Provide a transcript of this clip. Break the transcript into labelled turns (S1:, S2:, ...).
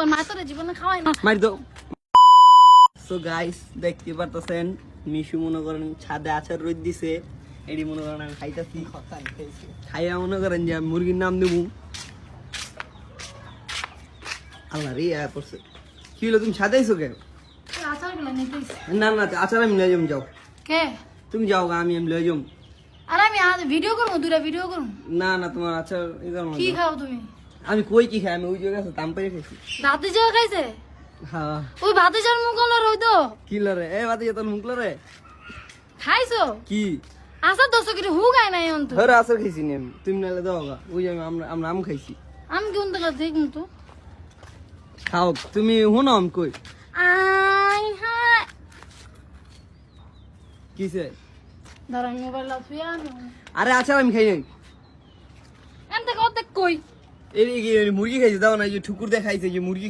S1: তোর মা তোর জীবনে খাওয়াই না।
S2: মার দাও। সো গাইস দেখতে পারতেছেন মিশু মনে করেন ছাদে আচার রোদ দিছে, এডি মনে করেন আমি খাইতাছি। খাইয়া মনে করেন যে আমি মুরগির নাম দেবো। আল্লাহ রে আয়া পড়ছে। কি হলো তুমি ছাদে আইছো কেন?
S1: আচারগুলো নিতেইস
S2: না না আচার আমি লয়ে যাম, যাও
S1: কে?
S2: তুমি যাও গা, আমি লয়ে যাম।
S1: আর আমি আজ ভিডিও করবো, দুটা ভিডিও করবো।
S2: না না তোমার আচার এবার
S1: কি খাও তুমি?
S2: আমি কই কি খাই, আমি ওই জায়গায় আছে তাম পাই খাইছি।
S1: ভাতে যাওয়া খাইছে?
S2: হ্যাঁ
S1: ওই ভাতে যাওয়ার মুখ হলো ওই তো
S2: কি লরে এ বাদে তোর মুখ লরে
S1: খাইছো?
S2: কি
S1: আচার দশ কিলো হু গায় নাই অন্ত।
S2: ধরে আচার খাইছি নি আমি, তুমি নালে দাও গা, ওই যে আমরা আমরা আম খাইছি।
S1: আমি কি অন্ত কাছে কিন্তু
S2: খাও তুমি হুনো আমি কই
S1: আই হাই
S2: কিসে।
S1: ধর আমি মোবাইল লাফিয়া
S2: আরে আচার আমি খাই নাই।
S1: এনতে কত কই
S2: এই মুরগি খাইছে, দাও না, এই যে ঠুকুর দেখাইছে যে মুরগি